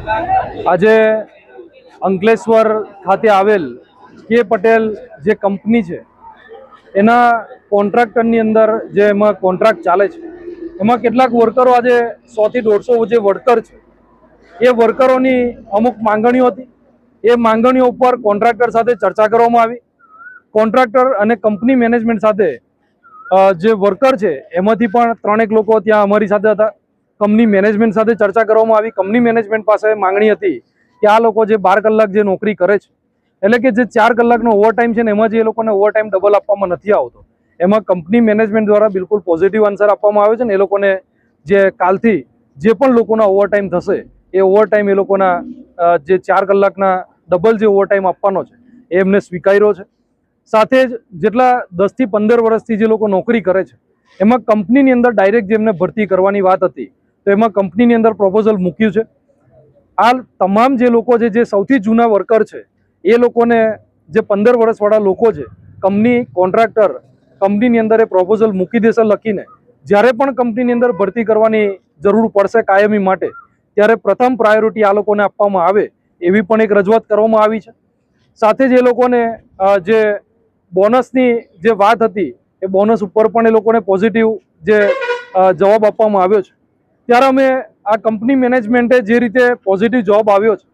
આજે અંકલેશ્વર ખાતે આવેલ કે પટેલ જે કંપની છે એના કોન્ટ્રાક્ટરની અંદર જે એમાં કોન્ટ્રાક્ટ ચાલે છે એમાં કેટલાક વર્કરો આજે 100 થી 150 જે વર્કર છે એ વર્કરોની અમુક માંગણીઓ હતી। એ માંગણીઓ ઉપર કોન્ટ્રાક્ટર સાથે ચર્ચા કરવામાં આવી। કોન્ટ્રાક્ટર અને કંપની મેનેજમેન્ટ સાથે જે વર્કર છે એમાંથી પણ 3 લોકો ત્યાં અમારી સાથે હતા। કંપની મેનેજમેન્ટ સાથે ચર્ચા કરવામાં આવી। કંપની મેનેજમેન્ટ પાસે માંગણી હતી કે આ લોકો જે 12 કલાક જે નોકરી કરે છે એટલે કે જે 4 કલાકનો ઓવરટાઈમ છે ને એમાં જે એ લોકોને ઓવરટાઈમ ડબલ આપવામાં નથી આવતો, એમાં કંપની મેનેજમેન્ટ દ્વારા બિલકુલ પોઝિટિવ આન્સર આપવામાં આવે છે ને એ લોકોને જે કાલથી જે પણ લોકોના ઓવરટાઈમ થશે એ ઓવરટાઈમ એ લોકોના જે 4 કલાકના ડબલ જે ઓવરટાઈમ આપવાનો છે એ એમને સ્વીકાર્યો છે। સાથે જ જેટલા 10 થી 15 વર્ષથી જે લોકો નોકરી કરે છે એમાં કંપનીની અંદર ડાયરેક્ટ જેમને ભરતી કરવાની વાત હતી તો એમાં કંપનીની અંદર પ્રપોઝલ મૂક્યું છે। આ તમામ જે લોકો છે જે સૌથી જૂના વર્કર છે એ લોકોને જે 15 વર્ષવાળા લોકો છે કંપની કોન્ટ્રાક્ટર કંપનીની અંદર એ પ્રપોઝલ મૂકી દેશે લખીને। જ્યારે પણ કંપનીની અંદર ભરતી કરવાની જરૂર પડશે કાયમી માટે ત્યારે પ્રથમ પ્રાયોરિટી આ લોકોને આપવામાં આવે એવી પણ એક રજૂઆત કરવામાં આવી છે। સાથે જ એ લોકોને જે બોનસની જે વાત હતી એ બોનસ ઉપર પણ એ લોકોને પોઝિટિવ જે જવાબ આપવામાં આવ્યો છે। ત્યારે અમે આ કંપની મેનેજમેન્ટે જે રીતે પોઝિટિવ જવાબ આવ્યો છે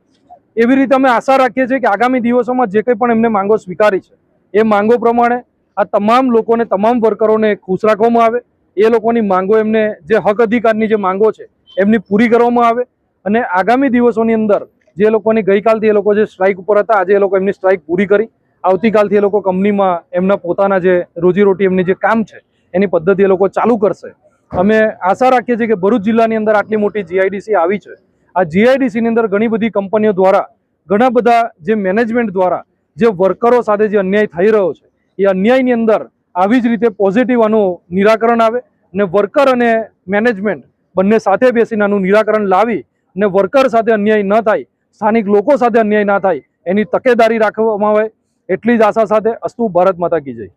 એવી રીતે અમે આશા રાખીએ છીએ કે આગામી દિવસોમાં જે કંઈ પણ એમને માંગો સ્વીકારી છે એ માંગો પ્રમાણે આ તમામ લોકોને તમામ વર્કરોને ખુશ રાખવામાં આવે। એ લોકોની માંગો એમને જે હક અધિકારની જે માંગો છે એમની પૂરી કરવામાં આવે અને આગામી દિવસોની અંદર જે લોકોની ગઈકાલથી એ લોકો જે સ્ટ્રાઇક ઉપર હતા આજે એ લોકો એમની સ્ટ્રાઇક પૂરી કરી આવતીકાલથી એ લોકો કંપનીમાં એમના પોતાના જે રોજીરોટી એમની જે કામ છે એની પદ્ધતિ એ લોકો ચાલુ કરશે। અમે આશા રાખીએ છીએ કે ભરૂચ જિલ્લાની અંદર આટલી મોટી જીઆઈડીસી આવી છે। આ જીઆઈડીસીની અંદર ઘણી બધી કંપનીઓ દ્વારા ઘણા બધા જે મેનેજમેન્ટ દ્વારા જે વર્કરો સાથે જે અન્યાય થઈ રહ્યો છે એ અન્યાયની અંદર આવી જ રીતે પોઝિટિવ આનું નિરાકરણ આવે અને વર્કર અને મેનેજમેન્ટ બંને સાથે બેસીને આનું નિરાકરણ લાવી અને વર્કર સાથે અન્યાય ન થાય, સ્થાનિક લોકો સાથે અન્યાય ના થાય એની તકેદારી રાખવામાં આવે એટલી જ આશા સાથે અસ્તુ ભારત માતા કી જય।